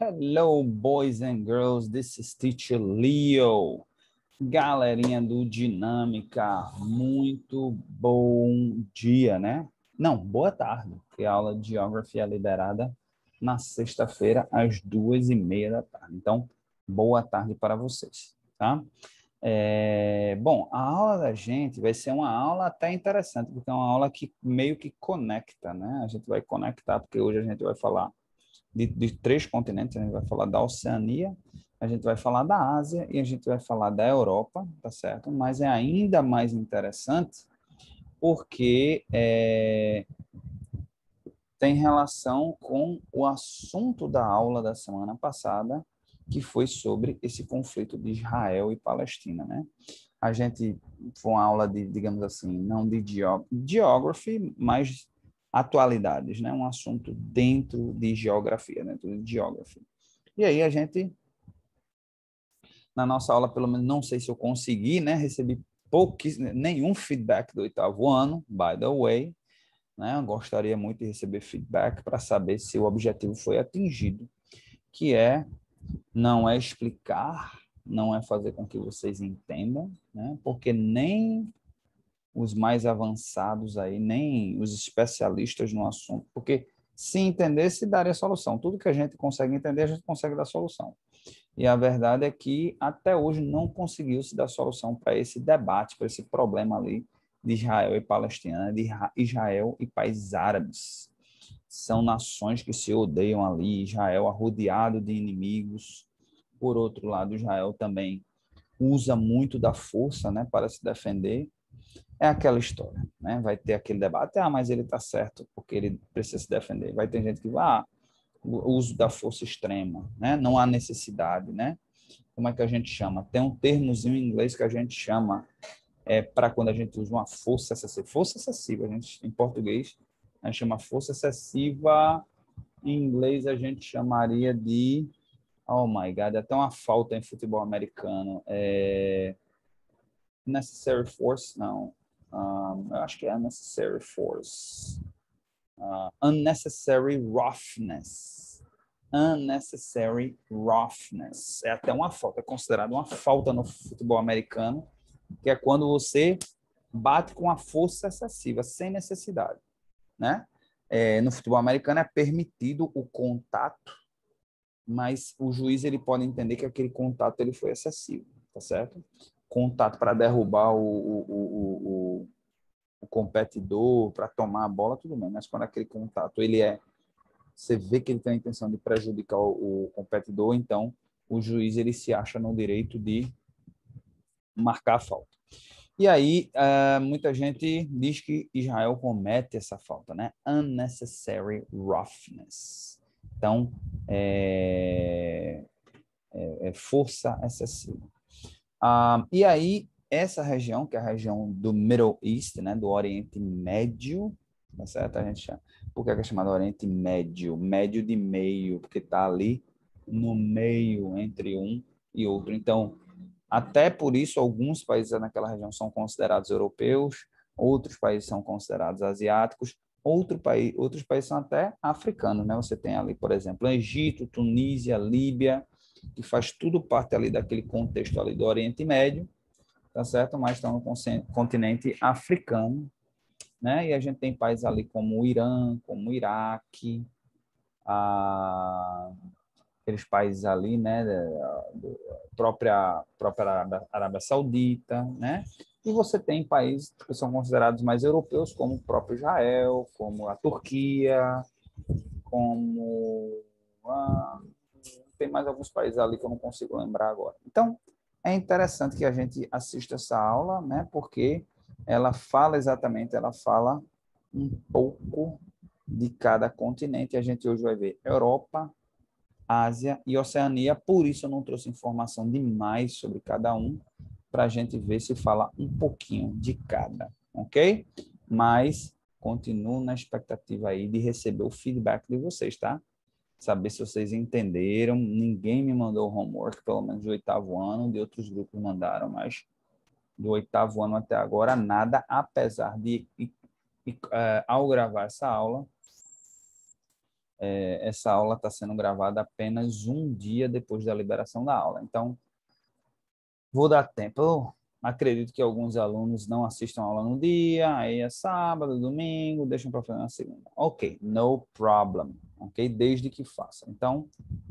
Hello, boys and girls. This is Teacher Leo. Galerinha do Dinâmica, muito bom dia, né? Não, boa tarde, porque a aula de Geography é liberada na sexta-feira, às 2:30 da tarde. Então, boa tarde para vocês, tá? Bom, a aula da gente vai ser uma aula até interessante, porque é uma aula que meio que conecta, né? A gente vai conectar, porque hoje a gente vai falar de três continentes, a gente vai falar da Oceania, a gente vai falar da Ásia e a gente vai falar da Europa, tá certo? Mas é ainda mais interessante porque tem relação com o assunto da aula da semana passada, que foi sobre esse conflito de Israel e Palestina, né? A gente foi uma aula de, digamos assim, não de geography, mas atualidades, né? Um assunto dentro de geografia, dentro de geography. E aí a gente, na nossa aula, pelo menos, não sei se eu consegui, né? Recebi nenhum feedback do oitavo ano, by the way, né? Eu gostaria muito de receber feedback para saber se o objetivo foi atingido, que não é explicar, não é fazer com que vocês entendam, né? Porque nem os mais avançados aí, nem os especialistas no assunto, porque se entendesse, daria solução. Tudo que a gente consegue entender, a gente consegue dar solução. E a verdade é que até hoje não conseguiu se dar solução para esse debate, para esse problema ali de Israel e Palestina, né? De Israel e países árabes. São nações que se odeiam ali, Israel arrodeado de inimigos. Por outro lado, Israel também usa muito da força, né, para se defender. É aquela história, né? Vai ter aquele debate, mas ele está certo porque ele precisa se defender. Vai ter gente que vai, o uso da força extrema, né? Não há necessidade, né? Como é que a gente chama? Tem um termozinho em inglês que a gente chama para quando a gente usa uma força excessiva. Força excessiva, a gente, em português, a gente chama força excessiva, em inglês a gente chamaria de, oh my God, até uma falta em futebol americano. Necessary force, não. Eu acho que é unnecessary force. Unnecessary roughness. Unnecessary roughness. É até uma falta, é considerado uma falta no futebol americano, que é quando você bate com a força excessiva, sem necessidade, né? No futebol americano é permitido o contato, mas o juiz ele pode entender que aquele contato ele foi excessivo, tá certo? Contato para derrubar o competidor, para tomar a bola, tudo bem, mas quando aquele contato você vê que ele tem a intenção de prejudicar o competidor, então o juiz ele se acha no direito de marcar a falta. E aí, muita gente diz que Israel comete essa falta, né? Unnecessary roughness. Então, força excessiva. E aí, essa região, que é a região do Middle East, né? Do Oriente Médio, tá certo? A gente chama. Por que é chamado Oriente Médio? Médio de meio, porque está ali no meio entre um e outro. Então, até por isso, alguns países naquela região são considerados europeus, outros países são considerados asiáticos, outros países são até africanos, né? Você tem ali, por exemplo, Egito, Tunísia, Líbia, que faz tudo parte ali daquele contexto ali do Oriente Médio, tá certo? Mas estão no continente africano, né? E a gente tem países ali como o Irã, como o Iraque, a aqueles países ali, né, própria Arábia Saudita, né? E você tem países que são considerados mais europeus, como o próprio Israel, como a Turquia, como tem mais alguns países ali que eu não consigo lembrar agora. Então, é interessante que a gente assista essa aula, né? Porque ela fala um pouco de cada continente. A gente hoje vai ver Europa, Ásia e Oceania, por isso eu não trouxe informação demais sobre cada um, para a gente ver se fala um pouquinho de cada, ok? Mas continuo na expectativa aí de receber o feedback de vocês, tá? Saber se vocês entenderam. Ninguém me mandou homework, pelo menos do oitavo ano, de outros grupos mandaram, mas do oitavo ano até agora nada, apesar de, ao gravar essa aula, essa aula está sendo gravada apenas um dia depois da liberação da aula. Então, vou dar tempo. Eu acredito que alguns alunos não assistam a aula no dia, aí é sábado, domingo, deixam para fazer na segunda. Ok, no problem. Ok? Desde que faça. Então,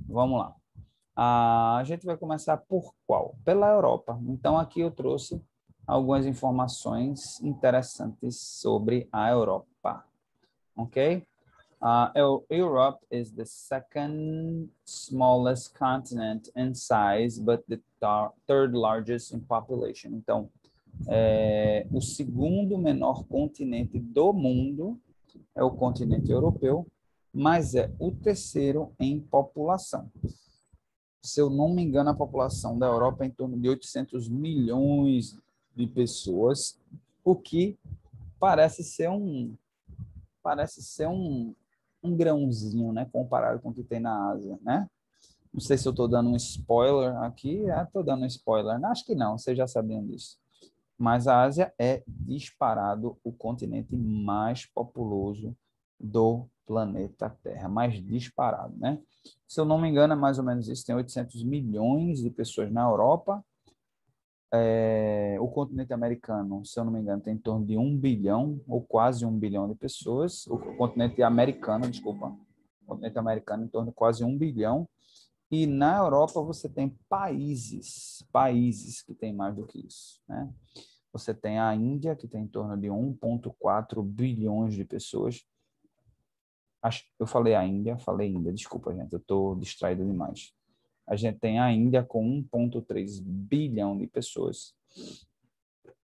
vamos lá. A gente vai começar por qual? Pela Europa. Então, aqui eu trouxe algumas informações interessantes sobre a Europa. Ok? Europe is the second smallest continent in size, but the third largest in population. Então, o segundo menor continente do mundo é o continente europeu, mas é o terceiro em população. Se eu não me engano, a população da Europa é em torno de 800 milhões de pessoas, o que parece ser um grãozinho, né, comparado com o que tem na Ásia, né? Não sei se eu estou dando um spoiler aqui. Estou dando um spoiler. Acho que não, vocês já sabiam disso. Mas a Ásia é disparado o continente mais populoso do planeta Terra, mais disparado, né? Se eu não me engano, é mais ou menos isso. Tem 800 milhões de pessoas na Europa. O continente americano, se eu não me engano, tem em torno de 1 bilhão, ou quase 1 bilhão de pessoas. O continente americano, desculpa, o continente americano em torno de quase 1 bilhão. E na Europa você tem países que têm mais do que isso, né? Você tem a Índia, que tem em torno de 1,4 bilhões de pessoas. Eu falei Índia, desculpa, gente, eu estou distraído demais. A gente tem a Índia com 1,3 bilhão de pessoas.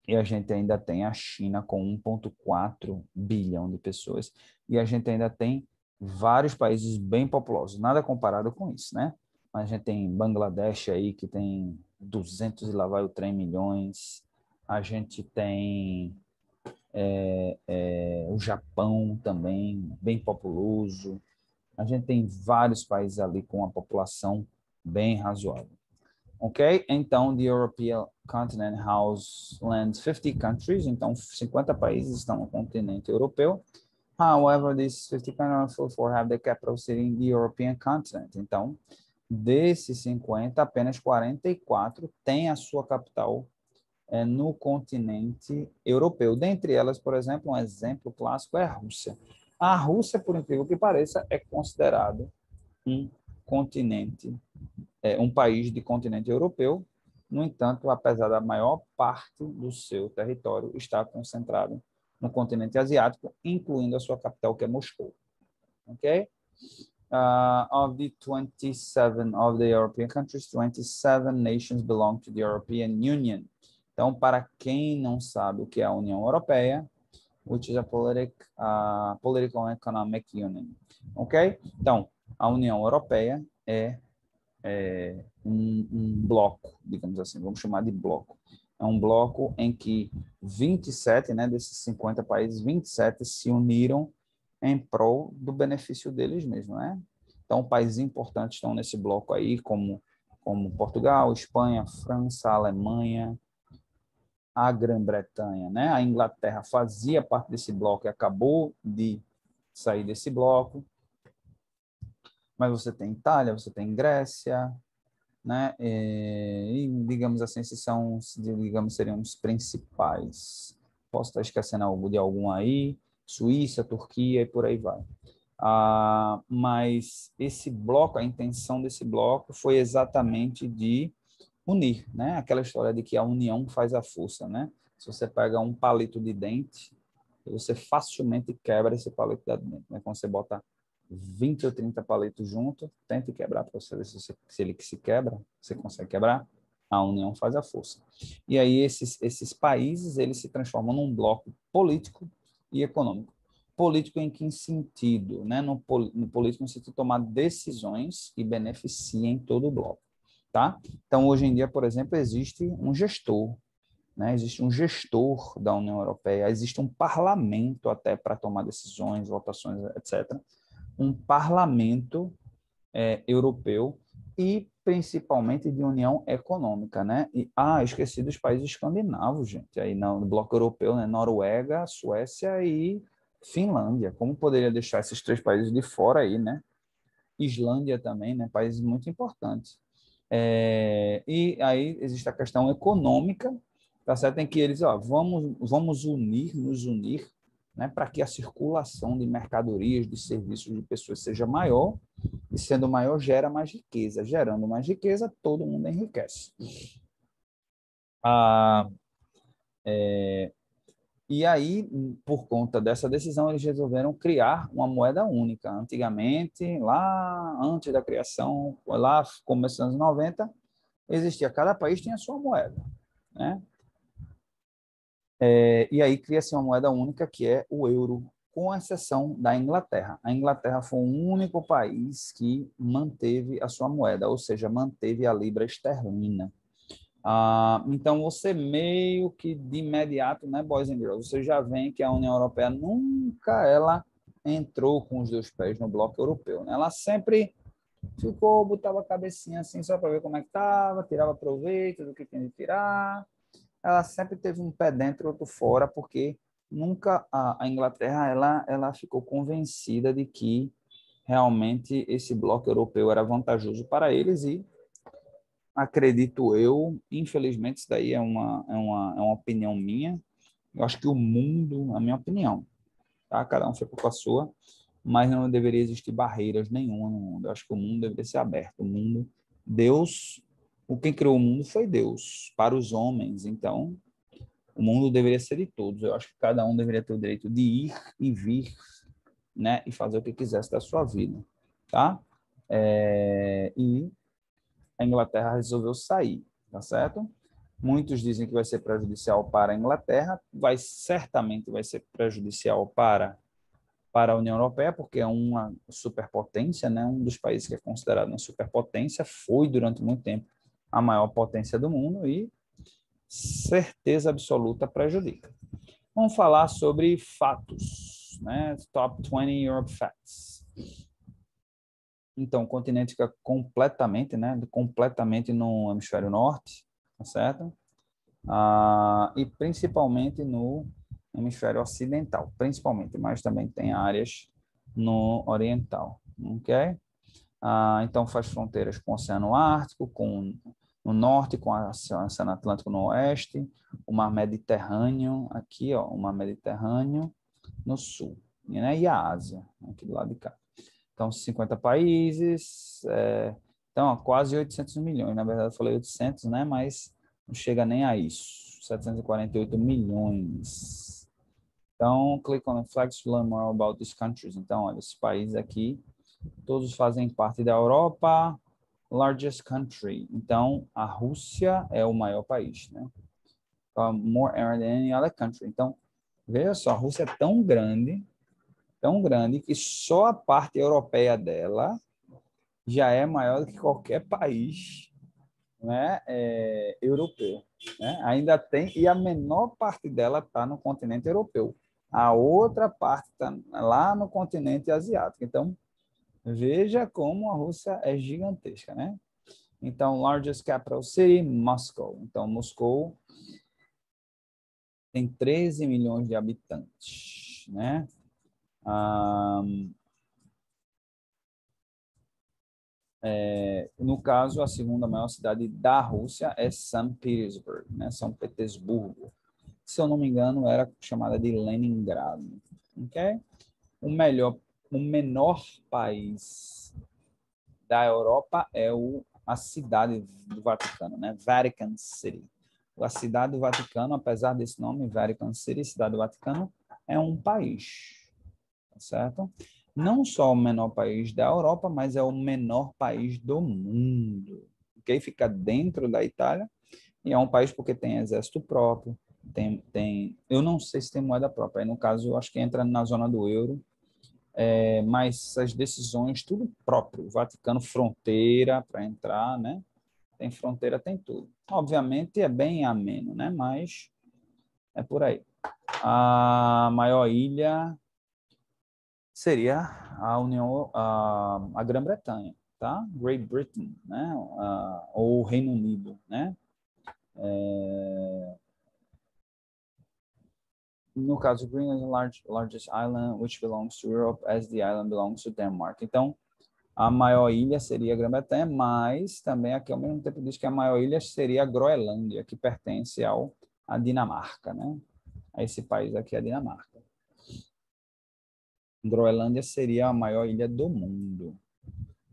E a gente ainda tem a China com 1,4 bilhão de pessoas. E a gente ainda tem vários países bem populosos, nada comparado com isso, né? Mas a gente tem Bangladesh aí, que tem 200 e lá vai o trem milhões. A gente tem o Japão também, bem populoso. A gente tem vários países ali com uma população bem razoável. Ok? Então, the European continent lands 50 countries. Então, 50 países estão no continente europeu. However, these 50 countries have the capital city in the European continent. Então, desses 50, apenas 44 têm a sua capital no continente europeu. Dentre elas, por exemplo, um exemplo clássico é a Rússia. A Rússia, por incrível que pareça, é considerado um um país de continente europeu. No entanto, apesar da maior parte do seu território estar concentrado no continente asiático, incluindo a sua capital, que é Moscou. Ok? Of the 27 of the European countries, 27 nations belong to the European Union. Então, para quem não sabe o que é a União Europeia, which is a political and economic union. Ok? Então, a União Europeia é um bloco, digamos assim, vamos chamar de bloco. É um bloco em que 27, né, desses 50 países, 27 se uniram em prol do benefício deles mesmos, né? Então, países importantes estão nesse bloco aí, como Portugal, Espanha, França, Alemanha, a Grã-Bretanha, né? A Inglaterra fazia parte desse bloco e acabou de sair desse bloco. Mas você tem Itália, você tem Grécia, né? E digamos assim, esses são, digamos, seriam os principais. Posso estar esquecendo de algum aí, Suíça, Turquia e por aí vai. Mas esse bloco, a intenção desse bloco foi exatamente de unir, né? Aquela história de que a união faz a força, né? Se você pega um palito de dente, você facilmente quebra esse palito de dente, né? Quando você bota 20 ou 30 palitos junto, tente quebrar para você ver se ele se quebra, você consegue quebrar, a união faz a força. E aí esses países, eles se transformam num bloco político e econômico. Político em que sentido? Né? No político, no sentido de tomar decisões que beneficiem todo o bloco. Tá? Então, hoje em dia, por exemplo, existe um gestor, né? Existe um gestor da União Europeia, existe um parlamento até para tomar decisões, votações, etc. Um parlamento europeu e principalmente de união econômica, né? E, esqueci dos países escandinavos, gente, aí no bloco europeu, né? Noruega, Suécia e Finlândia, como poderia deixar esses 3 países de fora aí, né? Islândia também, né? Países muito importantes. E aí existe a questão econômica, tá certo? Em que eles, ó, vamos nos unir, né? Para que a circulação de mercadorias, de serviços, de pessoas seja maior, e sendo maior gera mais riqueza. Gerando mais riqueza, todo mundo enriquece. Ah, E aí, por conta dessa decisão, eles resolveram criar uma moeda única. Antigamente, lá antes da criação, lá começando nos anos 90, existia, cada país tinha a sua moeda, né? E aí cria-se uma moeda única que é o euro, com exceção da Inglaterra. A Inglaterra foi o único país que manteve a sua moeda, ou seja, manteve a libra esterlina. Então, você meio que de imediato, né, boys and girls, você já vê que a União Europeia nunca ela entrou com os 2 pés no bloco europeu, né? Ela sempre ficou, botava a cabecinha assim só para ver como é que estava, tirava proveito do que tinha de tirar. Ela sempre teve um pé dentro, outro fora, porque nunca a Inglaterra ela ficou convencida de que realmente esse bloco europeu era vantajoso para eles e acredito eu, infelizmente, isso daí é uma opinião minha. Eu acho que o mundo, a minha opinião, tá? Cada um fica com a sua, mas não deveria existir barreiras nenhuma no mundo. Eu acho que o mundo deveria ser aberto. O mundo, Deus, quem criou o mundo foi Deus, para os homens. Então, o mundo deveria ser de todos. Eu acho que cada um deveria ter o direito de ir e vir, né? E fazer o que quisesse da sua vida, tá? E a Inglaterra resolveu sair, tá certo? Muitos dizem que vai ser prejudicial para a Inglaterra, certamente vai ser prejudicial para a União Europeia, porque é uma superpotência, né? Um dos países que é considerado uma superpotência, foi durante muito tempo a maior potência do mundo e certeza absoluta prejudica. Vamos falar sobre fatos, né? Top 20 Europe Facts. Então, o continente fica completamente, né? Completamente no hemisfério norte, tá certo? E principalmente no hemisfério ocidental, principalmente, mas também tem áreas no oriental, ok? Então faz fronteiras com o Oceano Ártico, no norte, com o Oceano Atlântico no oeste, o Mar Mediterrâneo, aqui, ó, o Mar Mediterrâneo no sul, né? E a Ásia, aqui do lado de cá. Então, 50 países, então, ó, quase 800 milhões, na verdade eu falei 800, né? Mas não chega nem a isso, 748 milhões. Então, click on the flags to learn more about these countries. Então, olha, esses países aqui, todos fazem parte da Europa, largest country. Então, a Rússia é o maior país, né? More area than any other country. Então, veja só, a Rússia é tão grande, que só a parte europeia dela já é maior do que qualquer país, né, europeu, né? Ainda tem, e a menor parte dela está no continente europeu. A outra parte está lá no continente asiático. Então, veja como a Rússia é gigantesca, né? Então, largest capital city, Moscow. Então, Moscou tem 13 milhões de habitantes, né? No caso, a segunda maior cidade da Rússia é São Petersburgo, né? São Petersburgo. Se eu não me engano, era chamada de Leningrado. Okay? O menor país da Europa é a cidade do Vaticano, né? Vatican City. A cidade do Vaticano, apesar desse nome, Vatican City, cidade do Vaticano, é um país, tá certo? Não só o menor país da Europa, mas é o menor país do mundo. Ok? Fica dentro da Itália e é um país porque tem exército próprio, eu não sei se tem moeda própria, aí no caso eu acho que entra na zona do euro, mas as decisões, tudo próprio, Vaticano fronteira para entrar, né? Tem fronteira, tem tudo. Obviamente é bem ameno, né? Mas é por aí. A maior ilha seria a Grã-Bretanha, tá? Great Britain, né? Ou Reino Unido, né? no caso, Greenland is the largest island which belongs to Europe as the island belongs to Denmark. Então, a maior ilha seria a Grã-Bretanha, mas também aqui ao mesmo tempo diz que a maior ilha seria a Groenlândia, que pertence à Dinamarca, né? A esse país aqui, a Dinamarca. Groenlândia seria a maior ilha do mundo,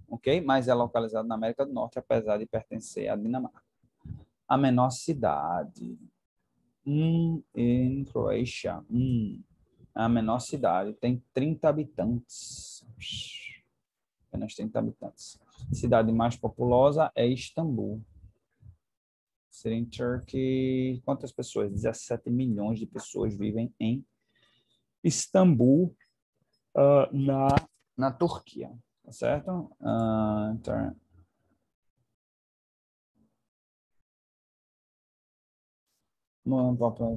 ok? Mas é localizada na América do Norte, apesar de pertencer à Dinamarca. A menor cidade em Croácia, a menor cidade, tem 30 habitantes. Apenas 30 habitantes. A cidade mais populosa é Istambul. Seria em Turkey. Quantas pessoas? 17 milhões de pessoas vivem em Istambul, na Turquia. Tá certo? Então,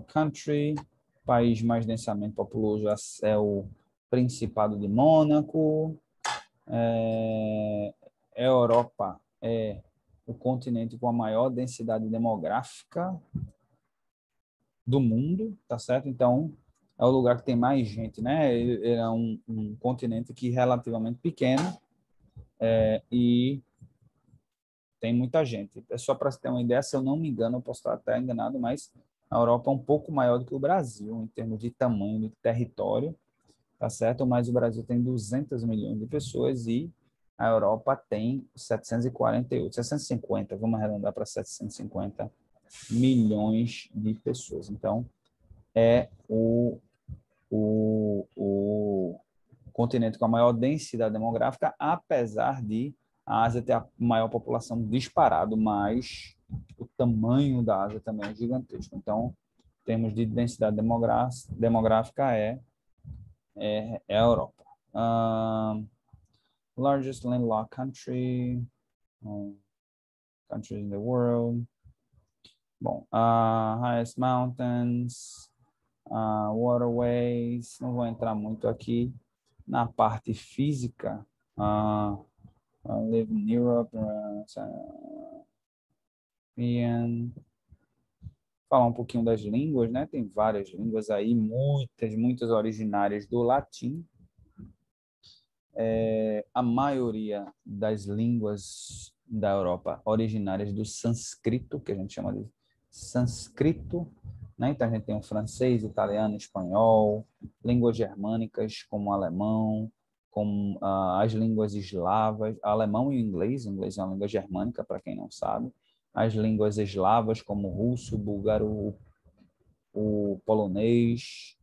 country, país mais densamente populoso é o Principado de Mônaco. Europa é o continente com a maior densidade demográfica do mundo, tá certo? Então, é o lugar que tem mais gente, né? Ele é um continente que é relativamente pequeno e tem muita gente. É só para você ter uma ideia, se eu não me engano, eu posso estar até enganado, mas a Europa é um pouco maior do que o Brasil, em termos de tamanho, de território, tá certo? Mas o Brasil tem 200 milhões de pessoas e a Europa tem 750, vamos arredondar para 750 milhões de pessoas. Então, é o continente com a maior densidade demográfica, apesar de a Ásia ter a maior população disparado, mas o tamanho da Ásia também é gigantesco. Então, em termos de densidade demográfica, é a Europa. Largest landlocked countries in the world. Bom, highest mountains, waterways, não vou entrar muito aqui na parte física. Live in Europe, falar um pouquinho das línguas, né? Tem várias línguas aí, muitas originárias do latim. A maioria das línguas da Europa originárias do sânscrito, que a gente chama de sânscrito, né? Então a gente tem o francês, italiano, espanhol, línguas germânicas como o alemão, como as línguas eslavas, alemão e inglês é uma língua germânica, para quem não sabe, as línguas eslavas como o russo, o búlgaro, o polonês.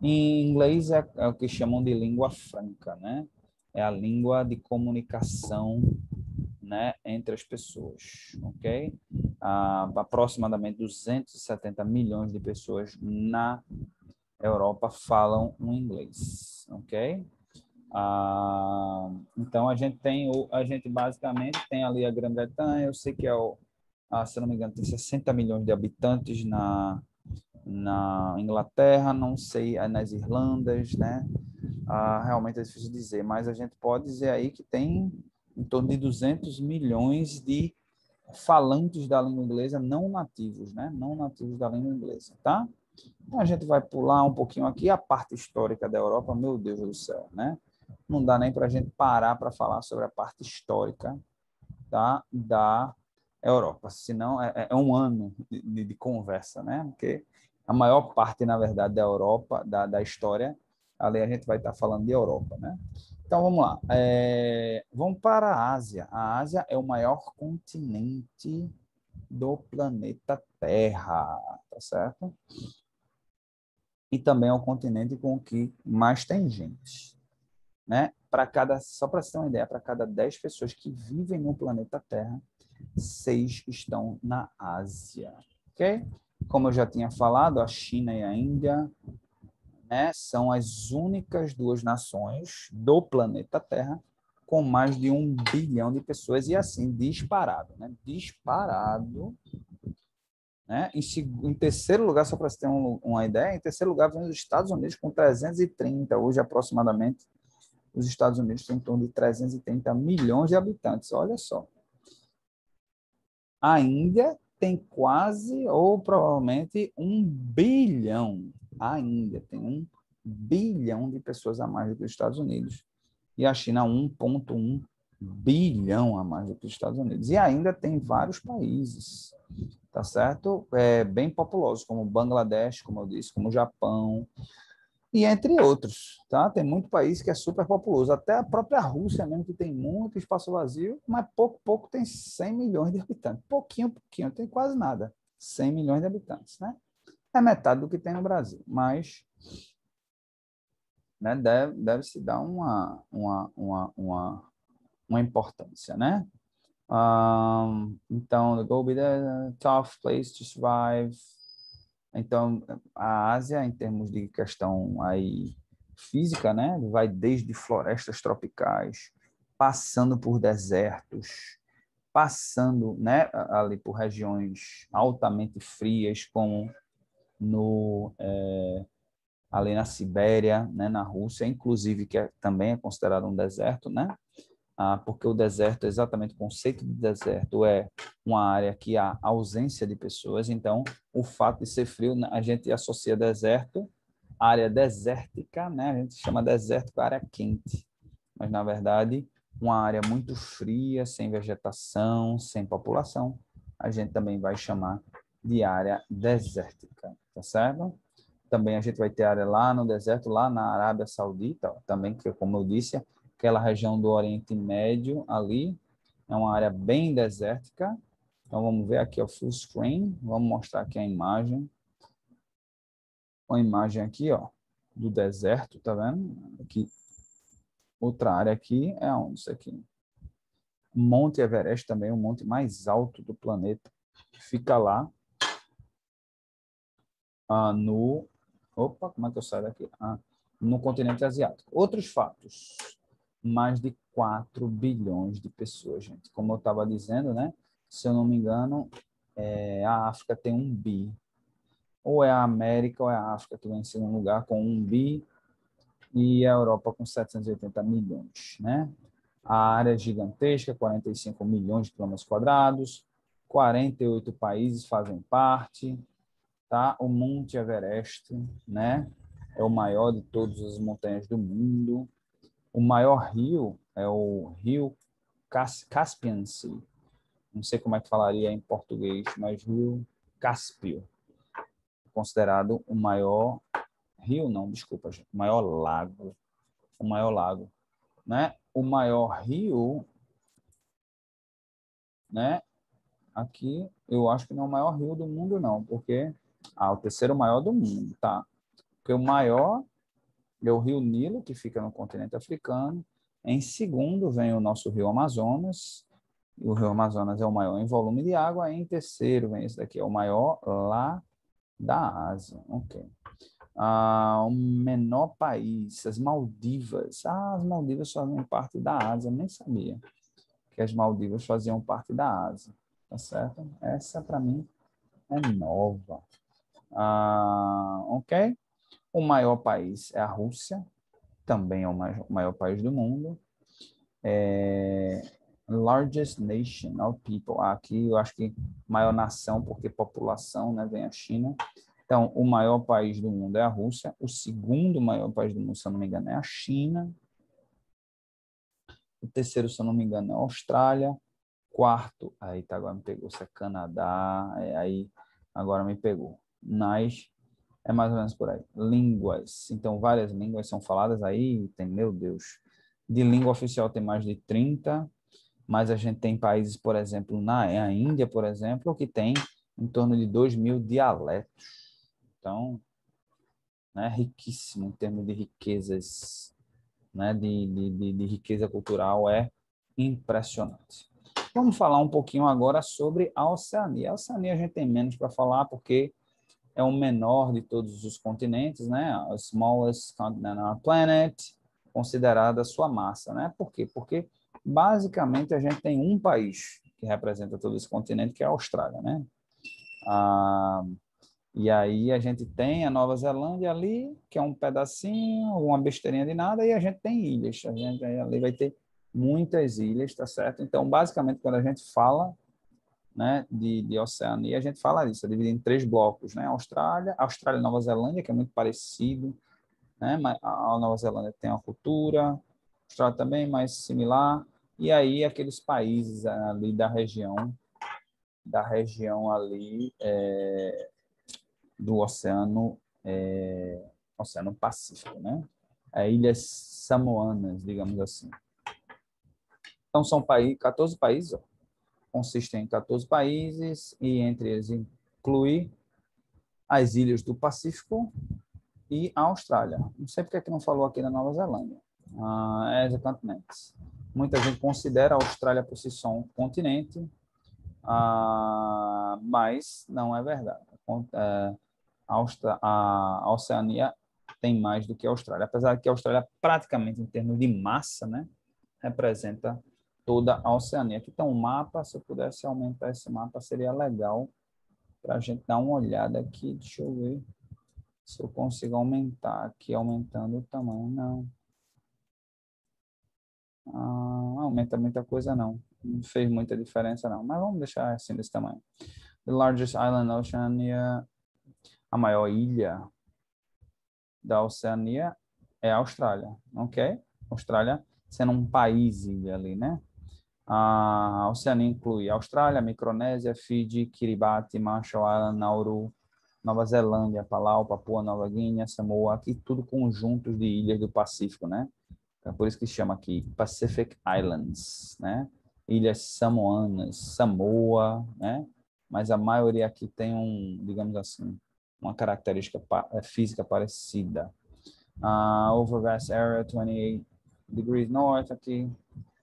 Em inglês é o que chamam de língua franca, né? É a língua de comunicação, né, entre as pessoas, ok? Aproximadamente 270 milhões de pessoas na Europa falam o inglês, ok? Então a gente basicamente tem ali a Grã-Bretanha. Eu sei que se não me engano, tem 60 milhões de habitantes na Inglaterra, não sei nas Irlandas, né? Realmente é difícil dizer, mas a gente pode dizer aí que tem em torno de 200 milhões de falantes da língua inglesa não nativos, né? Não nativos da língua inglesa, tá? Então a gente vai pular um pouquinho aqui a parte histórica da Europa, meu Deus do céu, né? Não dá nem para a gente parar para falar sobre a parte histórica da Europa, senão é um ano de conversa, né? Porque a maior parte, na verdade, da Europa, da história, ali a gente vai estar falando de Europa, né? Então, vamos lá. Vamos para a Ásia. A Ásia é o maior continente do planeta Terra, tá certo? E também é o continente com o que mais tem gente, né? Só para você ter uma ideia, para cada 10 pessoas que vivem no planeta Terra, 6 estão na Ásia, ok? Como eu já tinha falado, a China e a Índia, né, são as únicas duas nações do planeta Terra com mais de 1 bilhão de pessoas e assim, disparado, né? Disparado, né? Em terceiro lugar, só para você ter uma ideia, em terceiro lugar vem os Estados Unidos com 330, hoje aproximadamente, os Estados Unidos têm em torno de 330 milhões de habitantes, olha só. A Índia tem quase ou provavelmente 1 bilhão. Ainda tem 1 bilhão de pessoas a mais do que os Estados Unidos. E a China 1,1 bilhão a mais do que os Estados Unidos. E ainda tem vários países, tá certo? Bem populosos, como Bangladesh, como eu disse, como o Japão, e entre outros, tá? Tem muito país que é super populoso, até a própria Rússia mesmo, que tem muito espaço vazio, mas pouco tem 100 milhões de habitantes. Pouquinho, tem quase nada. 100 milhões de habitantes, né? É metade do que tem no Brasil, mas, né, deve se dar uma importância, né? Então, the goal be the tough place to survive. Então, a Ásia, em termos de questão aí física, né, vai desde florestas tropicais, passando por desertos, passando, né, ali por regiões altamente frias, como no ali na Sibéria, né, na Rússia, inclusive que também é considerado um deserto, né? Porque o deserto, exatamente o conceito de deserto é uma área que há ausência de pessoas, então o fato de ser frio, a gente associa deserto, área desértica, né? A gente chama deserto com área quente, mas na verdade uma área muito fria, sem vegetação, sem população, a gente também vai chamar de área desértica, tá certo? Também a gente vai ter área lá no deserto, lá na Arábia Saudita, também, que como eu disse, aquela região do Oriente Médio ali, é uma área bem desértica. Então vamos ver aqui o full screen, vamos mostrar aqui a imagem. Uma imagem aqui, ó, do deserto, tá vendo? Aqui, outra área aqui é onde isso aqui? Monte Everest também, o monte mais alto do planeta. Fica lá no... Opa, como é que eu saio daqui? No continente asiático. Outros fatos. Mais de 4 bilhões de pessoas, gente. Como eu estava dizendo, né? Se eu não me engano, a África tem 1 bi. Ou é a América ou é a África que vem em segundo lugar com 1 bi e a Europa com 780 milhões, né? A área é gigantesca, 45 milhões de quilômetros quadrados, 48 países fazem parte, tá? O Monte Everest, né? É o maior de todas as montanhas do mundo. O maior rio é o rio Caspian Sea. Não sei como é que falaria em português, mas rio Cáspio. Considerado o maior rio, não, desculpa, gente, o maior lago. O maior lago, né? O maior rio, né? Aqui, eu acho que não é o maior rio do mundo, não, porque... o terceiro maior do mundo, tá? Porque o maior é o rio Nilo, que fica no continente africano. Em segundo vem o nosso rio Amazonas. O rio Amazonas é o maior em volume de água. Em terceiro vem esse daqui, é o maior lá da Ásia. Ok. O menor país, as Maldivas. As Maldivas fazem parte da Ásia, nem sabia que as Maldivas faziam parte da Ásia. Tá certo? Essa, para mim, é nova. Ok. O maior país é a Rússia, também é o maior país do mundo. Largest nation of people. Aqui eu acho que maior nação, porque população, né, vem a China. Então, o maior país do mundo é a Rússia. O segundo maior país do mundo, se eu não me engano, é a China. O terceiro, se eu não me engano, é a Austrália. Quarto, aí tá, agora me pegou, se é Canadá, aí agora me pegou. Mas é mais ou menos por aí. Línguas. Então, várias línguas são faladas aí. Tem, meu Deus. De língua oficial tem mais de 30, mas a gente tem países, por exemplo, na Índia, por exemplo, que tem em torno de 2.000 dialetos. Então, né, riquíssimo em termos de riquezas, né, de riqueza cultural, é impressionante. Vamos falar um pouquinho agora sobre a Oceania. A Oceania a gente tem menos para falar, porque é o menor de todos os continentes, né? A smallest continent on our planet, considerada a sua massa, né? Por quê? Porque basicamente a gente tem um país que representa todo esse continente, que é a Austrália, né? E aí a gente tem a Nova Zelândia ali, que é um pedacinho, uma besteirinha de nada, e a gente tem ilhas. A gente ali vai ter muitas ilhas, tá certo? Então, basicamente, quando a gente fala né, de Oceania, a gente fala isso, é dividido em 3 blocos, né? Austrália e Nova Zelândia, que é muito parecido, né? Mas a Nova Zelândia tem uma cultura, a Austrália também mais similar, e aí aqueles países ali da região ali do Oceano Pacífico, né? Ilhas Samoanas, digamos assim. Então, são 14 países, ó, consistem em 14 países, e entre eles inclui as ilhas do Pacífico e a Austrália. Não sei porque é que não falou aqui da Nova Zelândia. As continentes. Muita gente considera a Austrália por si só um continente, mas não é verdade. A Oceania tem mais do que a Austrália, apesar de que a Austrália, praticamente em termos de massa, né, representa toda a Oceania. Aqui está um mapa, se eu pudesse aumentar esse mapa, seria legal para a gente dar uma olhada aqui. Deixa eu ver se eu consigo aumentar aqui, aumentando o tamanho. Não. Não aumenta muita coisa, não. Não fez muita diferença, não. Mas vamos deixar assim desse tamanho. The largest island Oceania, a maior ilha da Oceania é a Austrália, ok? Austrália sendo um país ilha ali, né? A Oceania inclui Austrália, Micronésia, Fiji, Kiribati, Marshall Island, Nauru, Nova Zelândia, Palau, Papua Nova Guiné, Samoa, aqui tudo conjuntos de ilhas do Pacífico, né? É por isso que se chama aqui Pacific Islands, né? Ilhas Samoanas, Samoa, né? Mas a maioria aqui tem digamos assim, uma característica física parecida. Over vast area, 28 degrees north aqui,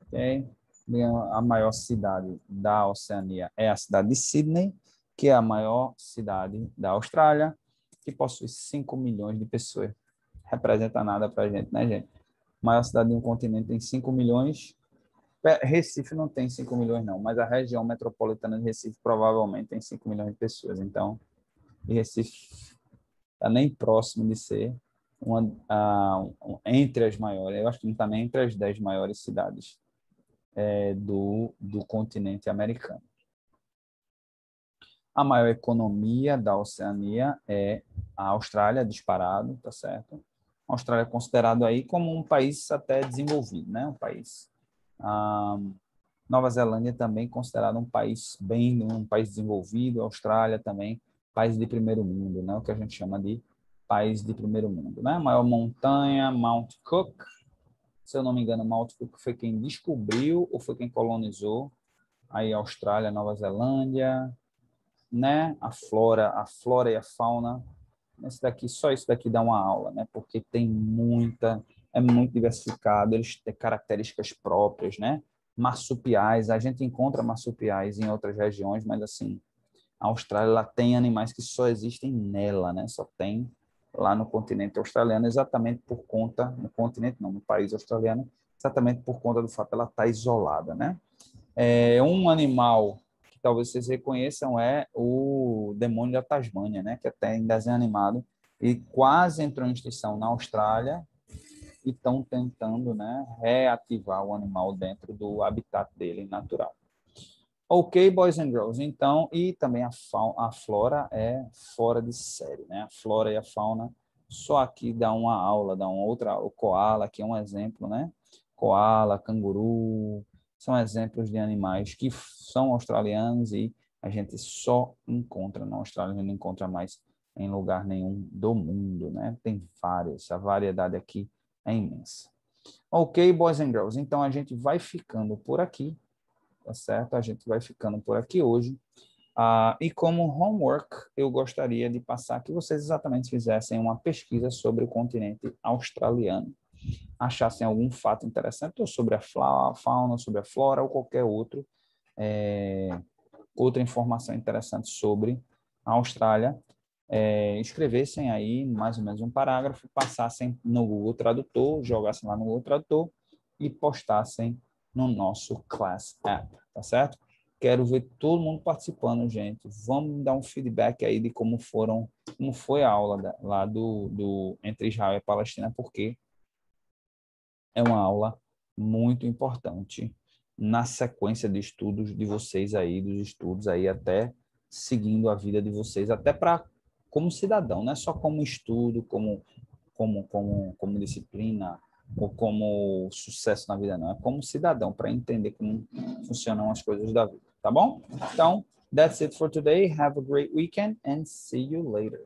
ok? A maior cidade da Oceania é a cidade de Sydney, que é a maior cidade da Austrália, que possui 5 milhões de pessoas. Representa nada para a gente, né, gente? A maior cidade de um continente tem 5 milhões. Recife não tem 5 milhões, não, mas a região metropolitana de Recife provavelmente tem 5 milhões de pessoas. Então, Recife está nem próximo de ser entre as maiores. Eu acho que não está nem entre as 10 maiores cidades do continente americano. A maior economia da Oceania é a Austrália, disparado, tá certo? A Austrália é considerado aí como um país até desenvolvido, né? Um país. Nova Zelândia também considerado um país desenvolvido. A Austrália também país de primeiro mundo, né? O que a gente chama de país de primeiro mundo, né? A maior montanha, Mount Cook. Se eu não me engano, Mount Cook foi quem descobriu ou foi quem colonizou aí a Austrália, Nova Zelândia, né? A flora e a fauna. Só isso daqui dá uma aula, né? Porque é muito diversificado, eles têm características próprias, né? Marsupiais, a gente encontra marsupiais em outras regiões, mas assim, a Austrália ela tem animais que só existem nela, né? Só tem lá no continente australiano, exatamente por conta, no continente não, no país australiano, exatamente por conta do fato de ela estar isolada, né? Um animal que talvez vocês reconheçam é o demônio da Tasmânia, né? Que até em desenho animado e quase entrou em extinção na Austrália e estão tentando, né, reativar o animal dentro do habitat dele natural. Ok, boys and girls. Então, e também a flora é fora de série, né? A flora e a fauna só aqui dá uma aula, dá uma outra. O koala aqui é um exemplo, né? Koala, canguru, são exemplos de animais que são australianos e a gente só encontra na Austrália, a gente não encontra mais em lugar nenhum do mundo, né? Tem várias, a variedade aqui é imensa. Ok, boys and girls. Então, a gente vai ficando por aqui. Tá certo? A gente vai ficando por aqui hoje. E como homework, eu gostaria de passar que vocês exatamente fizessem uma pesquisa sobre o continente australiano. Achassem algum fato interessante, ou sobre a fauna, sobre a flora, ou qualquer outra informação interessante sobre a Austrália. Escrevessem aí mais ou menos um parágrafo, passassem no Google Tradutor, jogassem lá no Google Tradutor e postassem no nosso Class App, tá certo? Quero ver todo mundo participando, gente. Vamos dar um feedback aí de como foi a aula lá do entre Israel e Palestina, porque é uma aula muito importante na sequência de estudos de vocês aí, dos estudos aí, até seguindo a vida de vocês, até para como cidadão, não é só como estudo, como disciplina ou como sucesso na vida, não. É como cidadão, para entender como funcionam as coisas da vida, tá bom? Então, that's it for today. Have a great weekend and see you later.